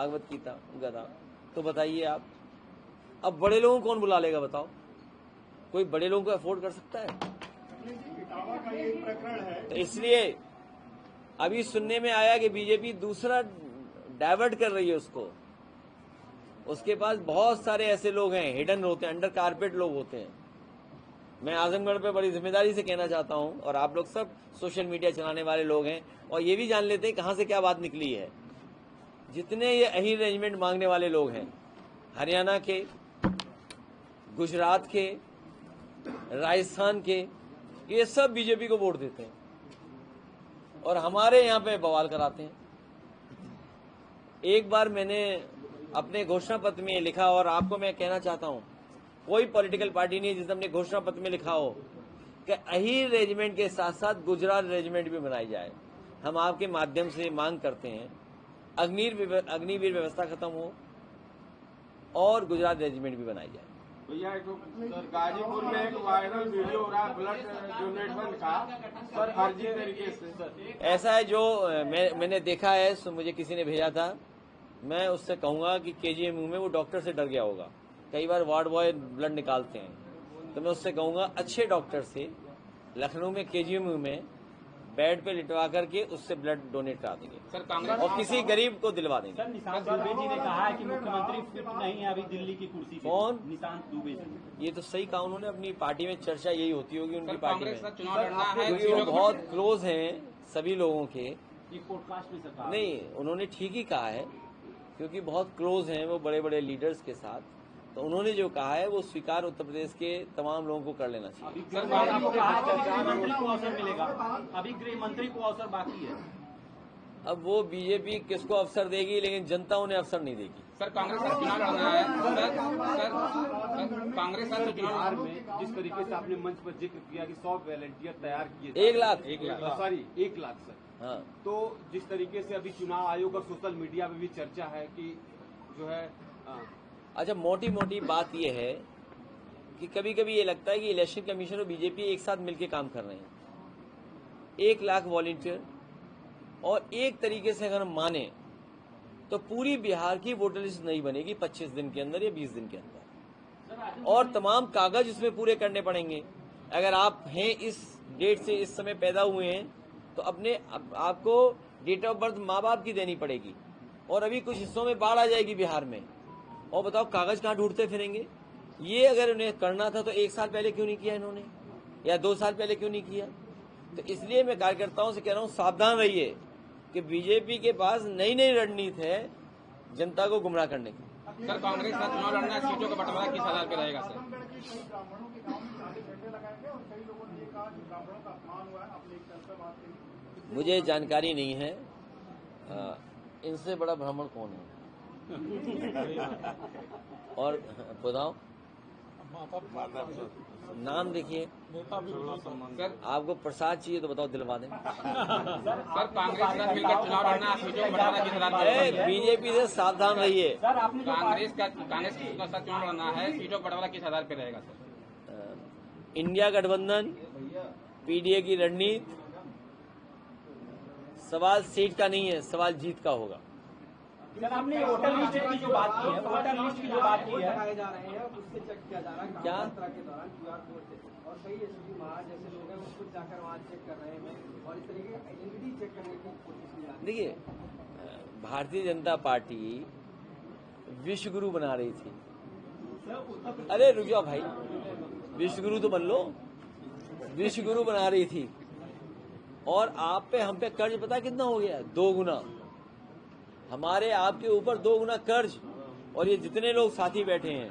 भागवत गीता गदा। तो बताइए आप, अब बड़े लोगों को कौन बुला लेगा बताओ? कोई बड़े लोगों को अफोर्ड कर सकता है? तो इसलिए अभी सुनने में आया कि बीजेपी दूसरा डाइवर्ट कर रही है उसको। उसके पास बहुत सारे ऐसे लोग हैं, हिडन होते हैं, अंडर कारपेट लोग होते हैं। मैं आजमगढ़ पे बड़ी जिम्मेदारी से कहना चाहता हूं, और आप लोग सब सोशल मीडिया चलाने वाले लोग हैं और ये भी जान लेते हैं कहां से क्या बात निकली है। जितने ये अहीर अरेंजमेंट मांगने वाले लोग हैं, हरियाणा के, गुजरात के, राजस्थान के, ये सब बीजेपी को वोट देते हैं और हमारे यहाँ पे बवाल कराते हैं। एक बार मैंने अपने घोषणा पत्र में लिखा, और आपको मैं कहना चाहता हूं, कोई पॉलिटिकल पार्टी नहीं जिसने अपने घोषणा पत्र में लिखा हो कि अहीर रेजिमेंट के साथ साथ गुजरात रेजिमेंट भी बनाई जाए। हम आपके माध्यम से मांग करते हैं अग्निवीर व्यवस्था खत्म हो और गुजरात रेजिमेंट भी बनाई जाए। भैया गाजीपुर में एक वायरल वीडियो हो रहा है ब्लड डोनेशन का, सर फर्जी तरीके से। ऐसा है जो मैंने देखा है, सो मुझे किसी ने भेजा था। मैं उससे कहूंगा कि केजीएमयू में वो डॉक्टर से डर गया होगा। कई बार वार्ड बॉय ब्लड निकालते हैं, तो मैं उससे कहूंगा अच्छे डॉक्टर से लखनऊ में केजीएमयू में बेड पे लिटवा करके उससे ब्लड डोनेट करा देंगे सर। कांग्रेस और किसी गरीब को दिलवा देंगे। सर, निशांत दुबे जी ने कहा है कि मुख्यमंत्री फिट नहीं है अभी दिल्ली की कुर्सी पे। कौन? निशांत दुबे जी। ये तो सही कहा उन्होंने। अपनी पार्टी में चर्चा यही होती होगी उनकी पार्टी में, चुनाव लड़ना है क्योंकि वो बहुत क्लोज हैं सभी लोगों के। ये पॉडकास्ट में सरकार नहीं, उन्होंने ठीक ही कहा है, क्योंकि बहुत क्लोज हैं वो बड़े बड़े लीडर्स के साथ। तो उन्होंने जो कहा है वो स्वीकार उत्तर प्रदेश के तमाम लोगों को कर लेना चाहिए। आपको कहा कि गृह मंत्री को अवसर मिलेगा, अभी गृह मंत्री को अवसर बाकी है। अब वो बीजेपी किसको अवसर देगी, लेकिन जनता उन्हें अवसर नहीं देगी। सर कांग्रेस का चुनाव लड़ना है सर कांग्रेस का चुनाव में जिस तरीके से आपने मंच पर जिक्र किया कि 100 वॉलंटियर तैयार किए, 1 लाख सॉरी 1 लाख सर। हाँ, तो जिस तरीके से अभी चुनाव आयोग और सोशल मीडिया में भी चर्चा है कि जो है अच्छा, मोटी मोटी बात यह है कि कभी कभी ये लगता है कि इलेक्शन कमीशन और बीजेपी एक साथ मिलकर काम कर रहे हैं। 1 लाख वॉलंटियर, और एक तरीके से अगर हम माने तो पूरी बिहार की वोटर लिस्ट नहीं बनेगी 25 दिन के अंदर या 20 दिन के अंदर, और तमाम कागज उसमें पूरे करने पड़ेंगे। अगर आप हैं इस डेट से इस समय पैदा हुए हैं तो अपने आपको डेट ऑफ बर्थ माँ बाप की देनी पड़ेगी, और अभी कुछ हिस्सों में बाढ़ आ जाएगी बिहार में, और बताओ कागज कहाँ ढूंढते फिरेंगे। ये अगर उन्हें करना था तो 1 साल पहले क्यों नहीं किया इन्होंने, या 2 साल पहले क्यों नहीं किया? तो इसलिए मैं कार्यकर्ताओं से कह रहा हूँ, सावधान रहिए कि बीजेपी के पास नई नई रणनीति है जनता को गुमराह करने की। सर कांग्रेस का चुनाव लड़ना है, सीटों का बंटवारा किस आधार पर रहेगा सर? मुझे जानकारी नहीं है, इनसे बड़ा ब्राह्मण कौन है? और बताओ नाम देखिए। सर आपको प्रसाद चाहिए तो बताओ, दिलवा दें। सर कांग्रेस के साथ मिलकर चुनाव लड़ना है, सीटों का बंटवारा किस आधार पर? बीजेपी से सावधान रहिए। कांग्रेस के साथ चुनाव लड़ना है, सीटों का बंटवारा किस आधार पर रहेगा सर? इंडिया गठबंधन, पीडीए की रणनीति, सवाल सीट का नहीं है, सवाल जीत का होगा। सर आपने वोटर लिस्ट की जो बात की है, वोटर लिस्ट की जो बात की है, जा रहे हैं उससे चेक किया जा रहा है क्या? यात्रा के दौरान QR कोड से, और कई एसपी महाराज जैसे लोग हैं वो खुद जाकर वहाँ चेक कर रहे हैं और इस तरीके की आइडेंटिटी चेक करने की कोशिश की जा रही है। देखिए, भारतीय जनता पार्टी विश्वगुरु बना रही थी। अरे रुक जाओ भाई, विश्वगुरु तो बन लो। विश्वगुरु बना रही थी, और आप पे हम पे कर्ज पता कितना हो गया? 2 गुना। हमारे आपके ऊपर 2 गुना कर्ज। और ये जितने लोग साथी बैठे हैं,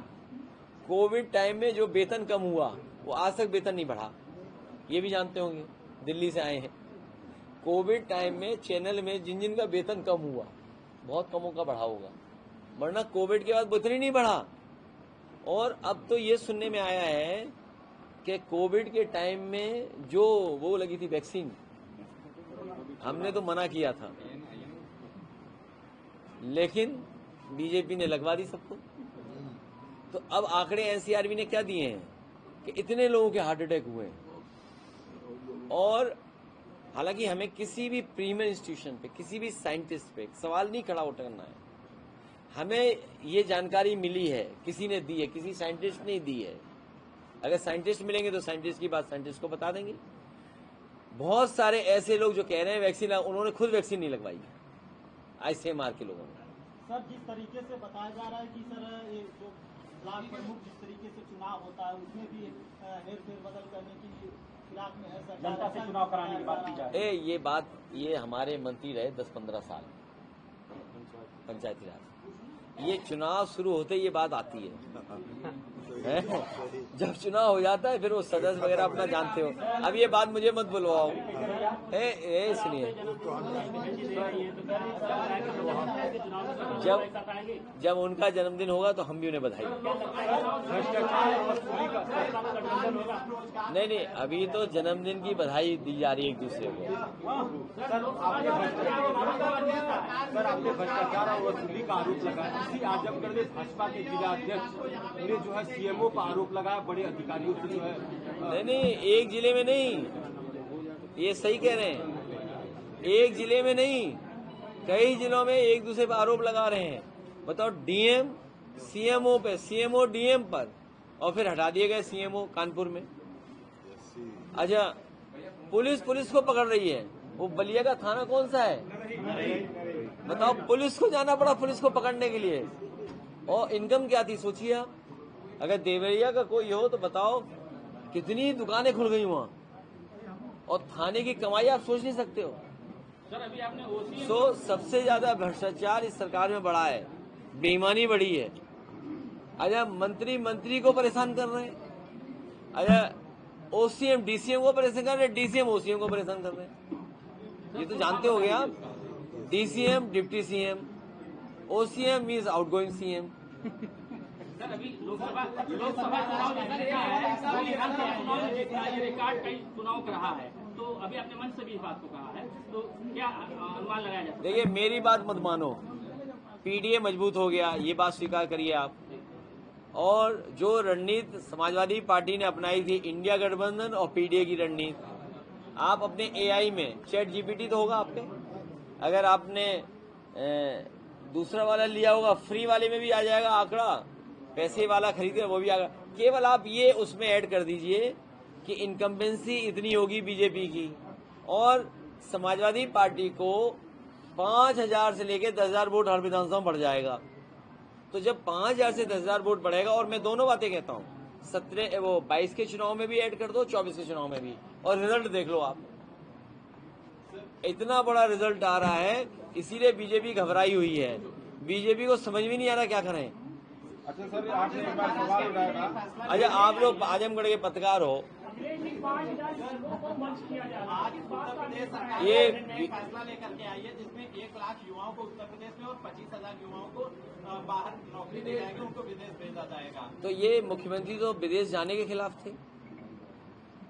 कोविड टाइम में जो वेतन कम हुआ वो आज तक वेतन नहीं बढ़ा, ये भी जानते होंगे, दिल्ली से आए हैं। कोविड टाइम में चैनल में जिन जिन का वेतन कम हुआ, बहुत कमों का बढ़ा होगा, वरना कोविड के बाद वेतन ही नहीं बढ़ा। और अब तो ये सुनने में आया है कि कोविड के टाइम में जो वो लगी थी वैक्सीन, हमने तो मना किया था, लेकिन बीजेपी ने लगवा दी सबको। तो अब आंकड़े एनसीआरबी ने क्या दिए हैं कि इतने लोगों के हार्ट अटैक हुए हैं। और हालांकि हमें किसी भी प्रीमियर इंस्टीट्यूशन पे, किसी भी साइंटिस्ट पे सवाल नहीं खड़ा करना है, हमें ये जानकारी मिली है, किसी ने दी है, किसी साइंटिस्ट ने दी है। अगर साइंटिस्ट मिलेंगे तो साइंटिस्ट की बात साइंटिस्ट को बता देंगे। बहुत सारे ऐसे लोग जो कह रहे हैं वैक्सीन, उन्होंने खुद वैक्सीन नहीं लगवाई ICMR के लोगों ने। सर, जिस तरीके से बताया जा रहा है कि सर ये जो ब्लॉक प्रमुख जिस तरीके से चुनाव होता है उसमें भी हेर बदल करने की खिलाफ में है, जनता से चुनाव कराने की बात की जा रही है। ये हमारे मंत्री रहे 10-15 साल पंचायती राज, ये चुनाव शुरू होते ही ये बात आती है? जब चुनाव हो जाता है फिर वो सदस्य वगैरह अपना जानते हो। अब ये बात मुझे मत बुलवाओ, इसलिए जब उनका जन्मदिन होगा तो हम भी उन्हें बधाई। नहीं, अभी तो जन्मदिन की बधाई दी जा रही है एक दूसरे को। सर, आपने भ्रष्टाचार और वसूली का आरोप लगाया। इसी आजमगढ़ में भाजपा के जिला अध्यक्ष ने जो है CMO का आरोप लगाया, बड़े अधिकारियों से जो है। नहीं, एक जिले में नहीं, ये सही कह रहे हैं, एक जिले में नहीं, कई जिलों में एक दूसरे पर आरोप लगा रहे हैं। बताओ, DM CMO पे, CMO DM पर, और फिर हटा दिए गए CMO कानपुर में। अच्छा, पुलिस को पकड़ रही है। वो बलिया का थाना कौन सा है बताओ? पुलिस को जाना पड़ा पुलिस को पकड़ने के लिए। और इनकम क्या थी सोचिए आप। अगर देवरिया का कोई हो तो बताओ कितनी दुकानें खुल गई वहाँ, और थाने की कमाई आप सोच नहीं सकते हो। सर, अभी आपने सबसे ज्यादा भ्रष्टाचार इस सरकार में बढ़ा है, बेईमानी बढ़ी है। अच्छा, मंत्री को परेशान कर रहे हैं। अच्छा, OCM DCM को परेशान कर रहे हैं, DCM OCM को परेशान कर रहे हैं। ये तो जानते हो गए आप। DCM deputy CM, OCM means outgoing CM। Sir, अभी लोकसभा चुनाव जितना ये रिकॉर्ड कई चुनाव का रहा है, तो अभी आपने मंच से भी इस बात को कहा है, तो क्या अनुमान लगाया जाता है? देखिए, मेरी बात मत मानो, PDA मजबूत हो गया, ये बात स्वीकार करिए आप। और जो रणनीति समाजवादी पार्टी ने अपनाई थी, इंडिया गठबंधन और PDA की रणनीति, आप अपने AI में ChatGPT तो होगा आप पे, अगर आपने दूसरा वाला लिया होगा, फ्री वाले में भी आ जाएगा आंकड़ा, पैसे वाला खरीदे वो भी आएगा। केवल आप ये उसमें ऐड कर दीजिए कि इनकम्बेंसी इतनी होगी बीजेपी की, और समाजवादी पार्टी को 5,000 से लेकर 10,000 वोट हर विधानसभा में बढ़ जाएगा। तो जब 5,000 से 10,000 वोट बढ़ेगा, और मैं दोनों बातें कहता हूँ, 22 के चुनाव में भी ऐड कर दो, 24 के चुनाव में भी, और रिजल्ट देख लो आप। इतना बड़ा रिजल्ट आ रहा है, इसीलिए बीजेपी घबराई हुई है। बीजेपी को समझ में नहीं आ रहा क्या करें। अच्छा सर, आपने एक बार सवाल उठाया था। अच्छा, आप लोग आजमगढ़ के पत्रकार हो, ये फैसला लेकर के आई है जिसमें 1 लाख युवाओं को उत्तर प्रदेश में और 25,000 युवाओं को बाहर नौकरी दी जाएगी, उनको विदेश भेजा जाएगा। तो ये मुख्यमंत्री तो विदेश जाने के खिलाफ थे।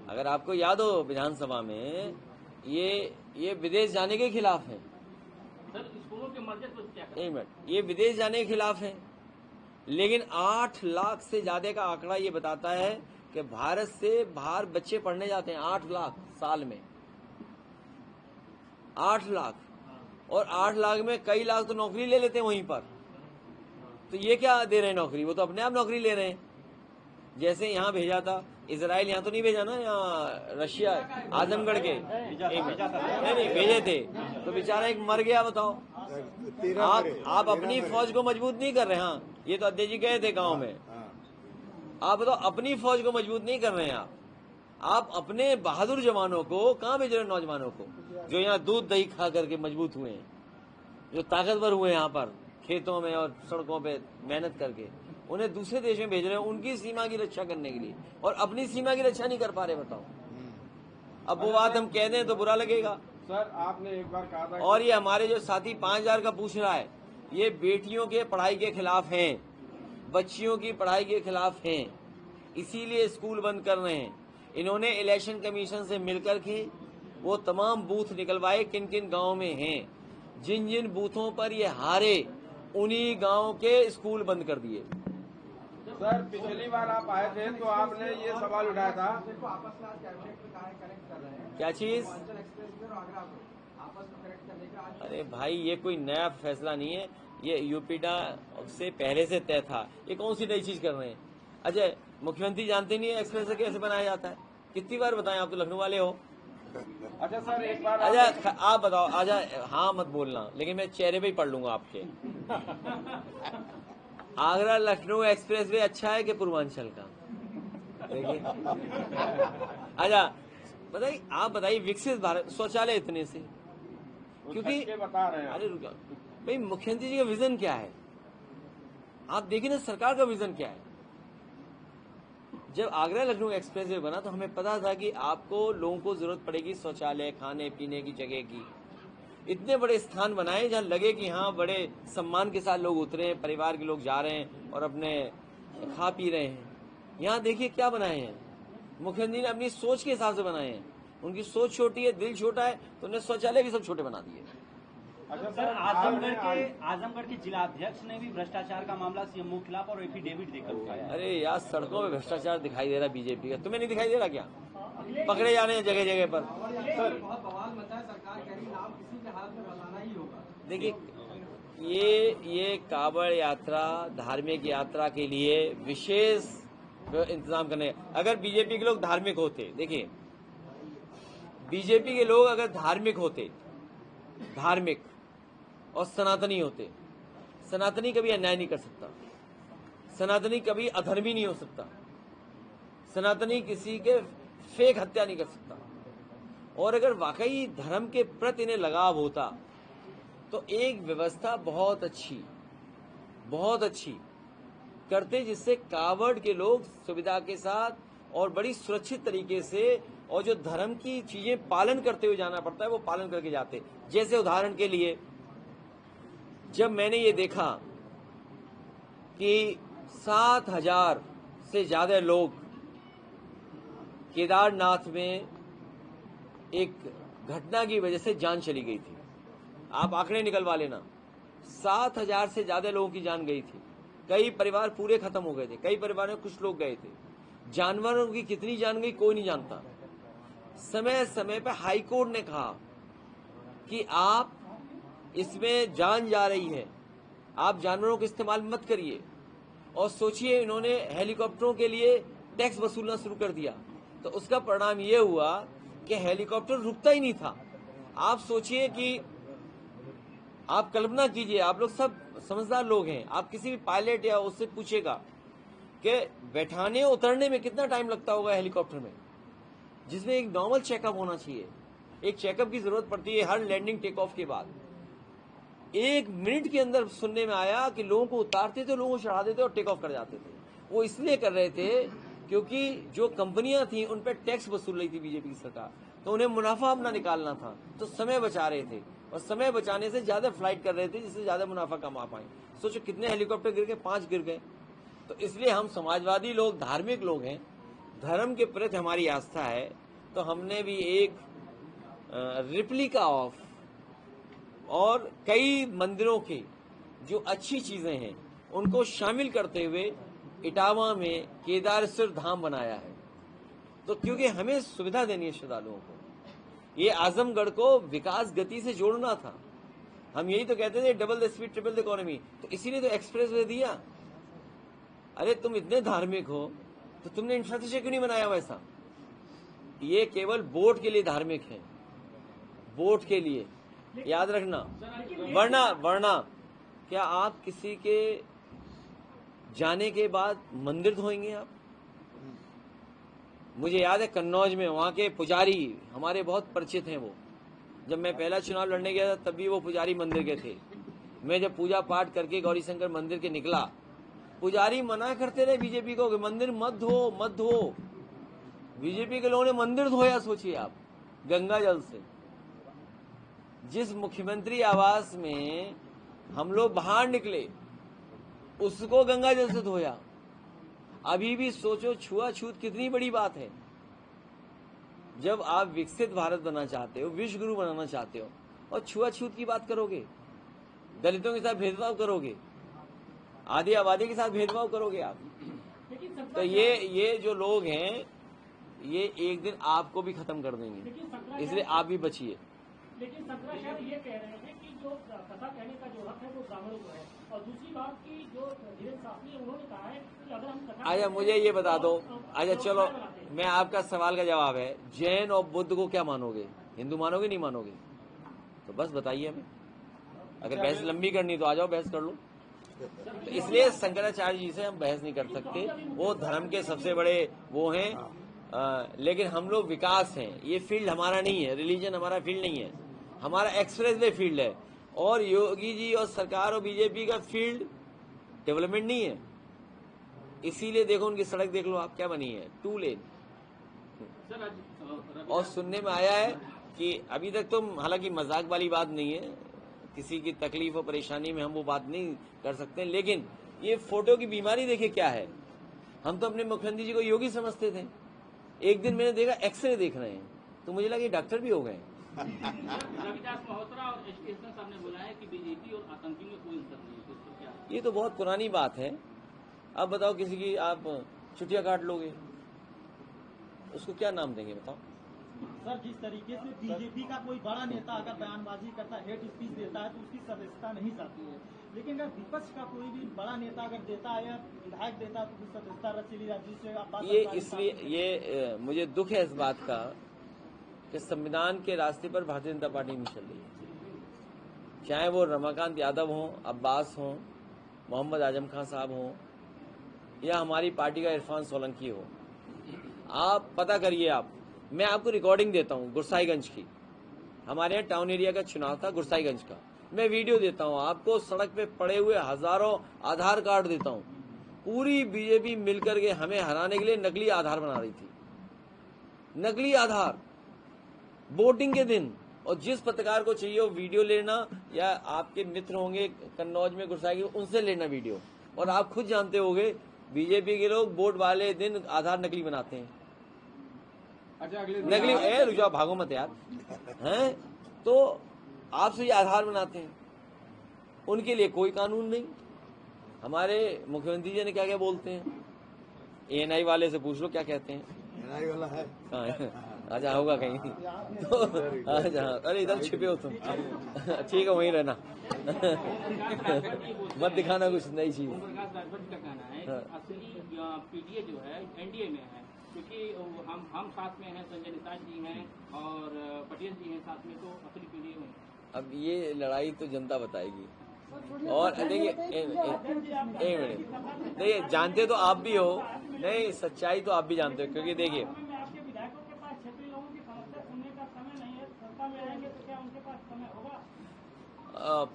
अगर आपको याद हो, विधानसभा में ये विदेश जाने के खिलाफ है। सर, स्कूलों के मर्जे तो क्या करें? एक मिनट, ये विदेश जाने के खिलाफ है, लेकिन 8 लाख से ज्यादा का आंकड़ा ये बताता है कि भारत से बाहर बच्चे पढ़ने जाते हैं। 8 लाख साल में, 8 लाख, और 8 लाख में कई लाख तो नौकरी ले लेते हैं वहीं पर। तो ये क्या दे रहे हैं नौकरी? वो तो अपने आप नौकरी ले रहे हैं। जैसे यहाँ भेजा था इजराइल, यहाँ तो नहीं भेजा ना, यहाँ रशिया, आजमगढ़ के नहीं भेजे थे, तो बेचारा एक मर गया। बताओ, आप अपनी फौज को मजबूत नहीं कर रहे। हाँ, ये तो अध्यक्ष जी गए थे गांव में। आप बताओ, अपनी फौज को मजबूत नहीं कर रहे हैं आप अपने बहादुर जवानों को कहाँ भेज रहे हैं? नौजवानों को जो यहाँ दूध दही खा करके मजबूत हुए हैं, जो ताकतवर हुए हैं यहाँ पर खेतों में और सड़कों पे मेहनत करके, उन्हें दूसरे देश में भेज रहे हैं उनकी सीमा की रक्षा करने के लिए, और अपनी सीमा की रक्षा नहीं कर पा रहे। बताओ, अब वो बात हम कह दें तो बुरा लगेगा। सर, आपने एक बार कहा था, और ये हमारे जो साथी 5,000 का पूछ रहा है, ये बेटियों के पढ़ाई के खिलाफ हैं, बच्चियों की पढ़ाई के खिलाफ हैं, इसीलिए स्कूल बंद कर रहे हैं। इन्होंने इलेक्शन कमीशन से मिलकर के वो तमाम बूथ निकलवाए किन किन गाँव में हैं, जिन जिन बूथों पर ये हारे उन्हीं गाँव के स्कूल बंद कर दिए। सर, पिछली बार आप आए थे तो आपने ये सवाल उठाया था, आपस में आज कैबिनेट में करेक्ट कर रहे हैं क्या चीज? एक्सप्रेस में और आगरा को आपस में करेक्ट करने का। अरे भाई, ये कोई नया फैसला नहीं है। ये यूपीडा से पहले से तय था। ये कौन सी नई चीज कर रहे हैं? अजय, मुख्यमंत्री जानते नहीं है एक्सप्रेस कैसे बनाया जाता है? कितनी बार बताएं, आप तो लखनऊ वाले हो। अच्छा सर, एक बार अजय आप बताओ। अजय हाँ मत बोलना, लेकिन मैं चेहरे पे ही पढ़ लूंगा आपके। आगरा लखनऊ एक्सप्रेस वे अच्छा है कि पूर्वांचल का? देखिए अच्छा बताइए, आप बताइए, विकसित भारत शौचालय इतने से क्योंकि बता रहे हैं। अरे रुका भाई, मुख्यमंत्री जी का विजन क्या है? आप देखिए ना, सरकार का विजन क्या है। जब आगरा लखनऊ एक्सप्रेस वे बना तो हमें पता था कि आपको लोगों को जरूरत पड़ेगी शौचालय, खाने पीने की जगह की। इतने बड़े स्थान बनाए जहां लगे कि हाँ बड़े सम्मान के साथ लोग उतरे हैं, परिवार के लोग जा रहे हैं और अपने खा पी रहे हैं। यहाँ देखिए क्या बनाए हैं, मुख्यमंत्री ने अपनी सोच के हिसाब से बनाए हैं। उनकी सोच छोटी है, दिल छोटा है, तो उन्हें शौचालय भी सब छोटे बना दिए। अच्छा सर, आजमगढ़ के जिलाध्यक्ष ने भी भ्रष्टाचार का मामला सीएम के खिलाफ और एफिडेविट देकर उठाया। अरे यार, सड़कों में भ्रष्टाचार दिखाई दे रहा है बीजेपी का, तुम्हें नहीं दिखाई दे रहा क्या? पकड़े जा रहे हैं जगह जगह पर। सर बहुत बवाल मचा है, सरकार कह रही नाम किसी के हाथ में बताना ही होगा। देखिए, ये कांवड़ यात्रा धार्मिक यात्रा के लिए विशेष इंतजाम करने। अगर बीजेपी के लोग धार्मिक होते, देखिए बीजेपी के लोग अगर धार्मिक होते, धार्मिक और सनातनी होते, सनातनी कभी अन्याय नहीं कर सकता, सनातनी कभी अधर्मी नहीं हो सकता, सनातनी किसी के फेक हत्या नहीं कर सकता। और अगर वाकई धर्म के प्रति इन्हें लगाव होता तो एक व्यवस्था बहुत अच्छी करते, जिससे कांवड़ के लोग सुविधा के साथ और बड़ी सुरक्षित तरीके से, और जो धर्म की चीजें पालन करते हुए जाना पड़ता है वो पालन करके जाते। जैसे उदाहरण के लिए, जब मैंने ये देखा कि 7,000 से ज्यादा लोग केदारनाथ में एक घटना की वजह से जान चली गई थी, आप आंकड़े निकलवा लेना, 7,000 से ज्यादा लोगों की जान गई थी। कई परिवार पूरे खत्म हो गए थे, कई परिवारों में कुछ लोग गए थे। जानवरों की कितनी जान गई कोई नहीं जानता। समय समय पर हाईकोर्ट ने कहा कि आप इसमें जान जा रही है, आप जानवरों का इस्तेमाल मत करिए। और सोचिए, इन्होंने हेलीकॉप्टरों के लिए टैक्स वसूलना शुरू कर दिया, तो उसका परिणाम ये हुआ कि हेलीकॉप्टर रुकता ही नहीं था। आप सोचिए कि आप कल्पना कीजिए, आप लोग सब समझदार लोग हैं, आप किसी भी पायलट या उससे पूछेगा कि बैठाने उतरने में कितना टाइम लगता होगा हेलीकॉप्टर में, जिसमें एक नॉर्मल चेकअप होना चाहिए। एक चेकअप की जरूरत पड़ती है हर लैंडिंग टेक ऑफ के बाद। 1 मिनट के अंदर सुनने में आया कि लोगों को उतारते थे, लोगों को चढ़ा देते और टेक ऑफ कर जाते थे। वो इसलिए कर रहे थे क्योंकि जो कंपनियां थी उन पर टैक्स वसूल रही थी बीजेपी की सरकार, तो उन्हें मुनाफा अपना निकालना था, तो समय बचा रहे थे, और समय बचाने से ज्यादा फ्लाइट कर रहे थे जिससे ज्यादा मुनाफा कमा पाए। सोचो कितने हेलीकॉप्टर गिर गए, 5 गिर गए। तो इसलिए हम समाजवादी लोग, धार्मिक लोग हैं, धर्म के प्रति हमारी आस्था है, तो हमने भी एक रिप्लिका ऑफ और कई मंदिरों की जो अच्छी चीजें हैं उनको शामिल करते हुए इटावा में केदारेश्वर धाम बनाया है। तो क्योंकि हमें सुविधा देनी है श्रद्धालुओं को, ये आजमगढ़ को विकास गति से जोड़ना था। हम यही तो कहते थे double the speed triple the economy, तो इसीलिए तो एक्सप्रेस वे दिया। अरे तुम इतने धार्मिक हो तो तुमने इंफ्रास्ट्रक्चर क्यों नहीं बनाया वैसा? ये केवल वोट के लिए धार्मिक है, वोट के लिए, याद रखना। वरना क्या आप किसी के जाने के बाद मंदिर धोएंगे आप? मुझे याद है कन्नौज में वहां के पुजारी हमारे बहुत परिचित हैं। वो जब मैं पहला चुनाव लड़ने गया था तब भी वो पुजारी मंदिर के थे। मैं जब पूजा पाठ करके गौरी शंकर मंदिर के निकला, पुजारी मना करते रहे बीजेपी को कि मंदिर मत धो। बीजेपी के लोगों ने मंदिर धोया, सोचिए आप, गंगा जल से। जिस मुख्यमंत्री आवास में हम लोग बाहर निकले उसको गंगा जल से धोया। अभी भी सोचो छुआछूत कितनी बड़ी बात है। जब आप विकसित भारत बनना चाहते हो, विश्व गुरु बनाना चाहते हो, और छुआछूत की बात करोगे, दलितों के साथ भेदभाव करोगे, आधी आबादी के साथ भेदभाव करोगे आप, तो ये जो लोग हैं ये एक दिन आपको भी खत्म कर देंगे। इसलिए आप भी बचिए। लेकिन 17 शहर ये कह रहे हैं कि जो कथा कहने का जो हक है वो ब्राह्मणों को है। और दूसरी बात की जो धीरेन्द्र शास्त्री है उन्होंने कहा है कि अगर हम कथा अच्छा मुझे ये बता दो, अच्छा चलो मैं आपका सवाल का जवाब है, जैन और बुद्ध को क्या मानोगे, हिंदू मानोगे नहीं मानोगे? तो बस बताइए हमें, अगर बहस लंबी करनी तो आ जाओ बहस कर लो। तो इसलिए शंकराचार्य जी से हम बहस नहीं कर सकते, वो धर्म के सबसे बड़े वो हैं, लेकिन हम लोग विकास हैं, ये फील्ड हमारा नहीं है, रिलीजन हमारा फील्ड नहीं है, हमारा एक्सप्रेसवे फील्ड है। और योगी जी और सरकार और बीजेपी का फील्ड डेवलपमेंट नहीं है, इसीलिए देखो उनकी सड़क देख लो आप क्या बनी है, 2 लेन। और सुनने में आया है कि अभी तक तो हालांकि मजाक वाली बात नहीं है, किसी की तकलीफ और परेशानी में हम वो बात नहीं कर सकते, लेकिन ये फोटो की बीमारी देखिए क्या है। हम तो अपने मुख्यमंत्री जी को योगी समझते थे, एक दिन मैंने देखा एक्सरे देख रहे हैं तो मुझे लगा ये डॉक्टर भी हो गए। रविदास मल्होत्रा और एसटी साहब ने बोला है कि बीजेपी और आतंकी में कोई अंतर नहीं है, तो इसको क्या? ये तो बहुत पुरानी बात है। अब बताओ किसी की आप छुट्टियां काट लोगे, उसको क्या नाम देंगे बताओ? सर जिस तरीके से बीजेपी का कोई बड़ा नेता अगर बयानबाजी करता है, हेट स्पीच देता है तो उसकी सदस्यता नहीं जाती है, लेकिन अगर विपक्ष का कोई भी बड़ा नेता अगर देता है या विधायक देता है तो उसकी सदस्यता रख चली जाती है। ये इसलिए ये मुझे दुख है इस बात का कि संविधान के रास्ते पर भारतीय जनता पार्टी नहीं चल रही है, चाहे वो रमाकांत यादव हों, अब्बास हों, मोहम्मद आजम खान साहब हों, या हमारी पार्टी का इरफान सोलंकी हो। आप पता करिए, आप मैं आपको रिकॉर्डिंग देता हूं गुरसाईगंज की, हमारे यहाँ टाउन एरिया का चुनाव था गुरसाईगंज का, मैं वीडियो देता हूं आपको, सड़क पे पड़े हुए हजारों आधार कार्ड देता हूं। पूरी बीजेपी मिलकर के हमें हराने के लिए नकली आधार बना रही थी, नकली आधार वोटिंग के दिन। और जिस पत्रकार को चाहिए वो वीडियो लेना, या आपके मित्र होंगे कन्नौज में गुरसाई के, उनसे लेना वीडियो। और आप खुद जानते होंगे बीजेपी के लोग वोट वाले दिन आधार नकली बनाते हैं। अच्छा अगले नकली रुक जाओ, भागो मत यार, हैं? तो आपसे ये आधार बनाते हैं, उनके लिए कोई कानून नहीं। हमारे मुख्यमंत्री जी ने क्या क्या बोलते हैं, एएनआई वाले से पूछ लो क्या कहते हैं। एएनआई वाला है अच्छा होगा कहीं तो अच्छा, अरे इधर छिपे हो तुम, ठीक है वहीं रहना मत दिखाना कुछ नई चीज। असली पीडीए जो है एनडीए में है, क्योंकि हम साथ में हैं, संजय निषाद जी हैं और पटेल जी हैं साथ में, तो असली पीडीए में। अब ये लड़ाई तो जनता बताएगी। और देखिए एक मिनट, देखिए जानते तो आप भी हो, नहीं सच्चाई तो आप भी जानते हो, क्योंकि देखिए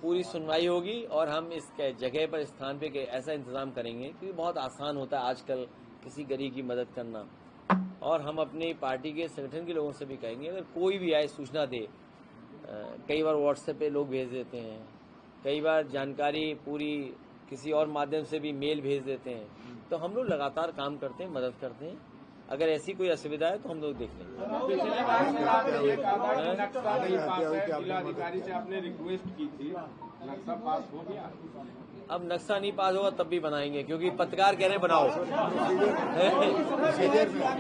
पूरी सुनवाई होगी और हम इस जगह पर स्थान पे ऐसा इंतजाम करेंगे, क्योंकि बहुत आसान होता है आजकल किसी गरीब की मदद करना। और हम अपनी पार्टी के संगठन के लोगों से भी कहेंगे अगर कोई भी आए सूचना दे, कई बार व्हाट्सएप पे लोग भेज देते हैं, कई बार जानकारी पूरी किसी और माध्यम से भी मेल भेज देते हैं, तो हम लोग लगातार काम करते हैं, मदद करते हैं। अगर ऐसी कोई असुविधा है तो हम लोग देख लेंगे। जिलाधिकारी से आपने रिक्वेस्ट की थी, नक्शा पास हो गया? अब नक्शा नहीं पास होगा तब भी बनाएंगे, क्योंकि पत्रकार कह रहे हैं बनाओ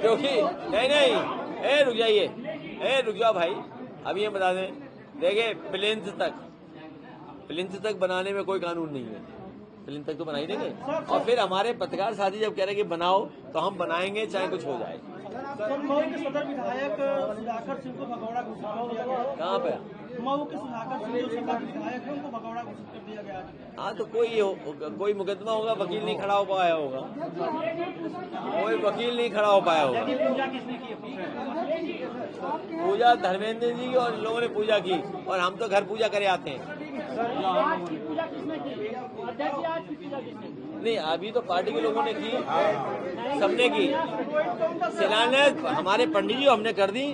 क्योंकि नहीं रुक जाओ भाई, अब ये बता दें, देखिए प्लिंथ तक बनाने में कोई कानून नहीं है, प्लिंथ तक तो बना ही देंगे। और फिर हमारे पत्रकार साथी जब कह रहे हैं कि बनाओ तो हम बनाएंगे, चाहे कुछ हो जाए। मऊ के सदर विधायक सुधाकर सिंह को भगौड़ा घोषित कर दिया गया। कहाँ पे? मऊ के सुधाकर सिंह जो सदर विधायक है उनको भगौड़ा घोषित कर दिया गया। हाँ तो कोई मुकदमा होगा, वकील नहीं खड़ा हो पाया होगा, कोई वकील नहीं खड़ा हो पाया होगा। पूजा किसने की? पूजा धर्मेंद्र जी की, और इन लोगों ने पूजा की, और हम तो घर पूजा करे आते हैं। पूजा किसने की? अध्यक्ष आज की पूजा किसने की? नहीं अभी तो पार्टी के लोगों ने की, सबने की शिलान्यास, हमारे पंडित जी हमने कर दी,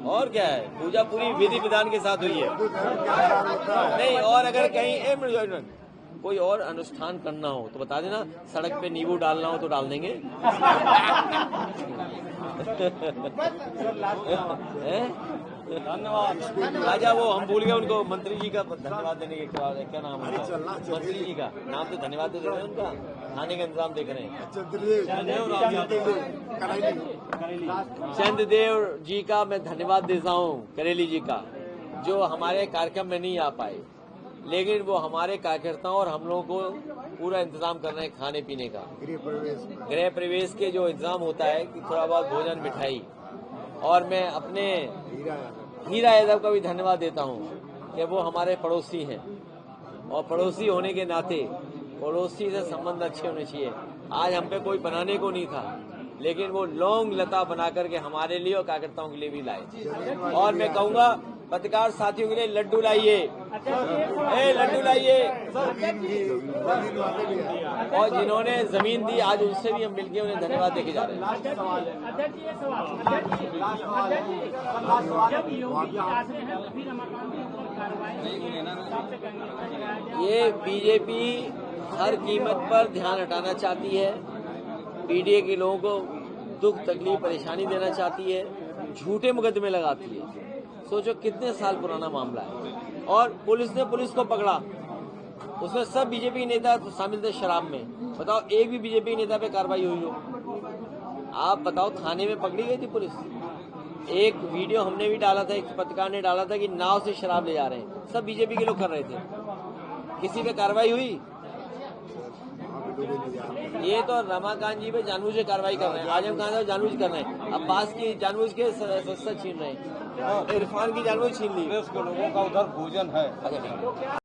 और क्या है, पूजा पूरी विधि विधान के साथ हुई है। नहीं और अगर कहीं कोई और अनुष्ठान करना हो तो बता देना, सड़क पे नींबू डालना हो तो डाल देंगे धन्यवाद। राजा वो हम भूल गए उनको, मंत्री जी का धन्यवाद देने के, क्या नाम है मंत्री जी का नाम, तो धन्यवाद दे रहे हैं उनका, खाने का इंतजाम देख रहे हैं। चंद्रदेव जी का मैं धन्यवाद देता हूँ, करेली जी का। जो हमारे कार्यक्रम में नहीं आ पाए, लेकिन वो हमारे कार्यकर्ताओं और हम लोगों को पूरा इंतजाम कर रहे हैं खाने पीने का। गृह प्रवेश के जो इंतजाम होता है कि थोड़ा बहुत भोजन मिठाई, और मैं अपने हीरा यादव का भी धन्यवाद देता हूँ कि वो हमारे पड़ोसी हैं, और पड़ोसी होने के नाते पड़ोसी से संबंध अच्छे होने चाहिए। आज हम पे कोई बनाने को नहीं था, लेकिन वो लौंग लता बना करके हमारे लिए और कार्यकर्ताओं के लिए भी लाए। और मैं कहूँगा पत्रकार साथियों के लिए लड्डू लाइए, लड्डू लाइए। और जिन्होंने जमीन दी आज उनसे भी हम मिलकर उन्हें धन्यवाद देके जा रहे हैं। अध्यक्ष जी, एक सवाल। जब योगी आते हैं तो फिर रमाकांत के ऊपर कार्रवाई, ये बीजेपी हर कीमत पर ध्यान हटाना चाहती है, पीडीए के लोगों को दुख तकलीफ परेशानी देना चाहती है, झूठे मुकदमे लगाती है। सोचो कितने साल पुराना मामला है, और पुलिस ने पुलिस को पकड़ा, उसमें सब बीजेपी नेता शामिल थे शराब में। बताओ एक भी बीजेपी नेता पे कार्रवाई हुई हो? आप बताओ, थाने में पकड़ी गई थी पुलिस। एक वीडियो हमने भी डाला था, एक पत्रकार ने डाला था कि नाव से शराब ले जा रहे हैं, सब बीजेपी के लोग कर रहे थे, किसी पे कार्रवाई हुई? ये तो रमाकांत जी पे जानबूझ के कार्रवाई कर रहे हैं, आजम खान साहब जानबूझ कर रहे हैं, अब्बास की जानबूझ के सस्ता छीन रहे हैं, इरफान की जानबूझ छीन ली। लोगों का उधर भोजन है। अच्छा।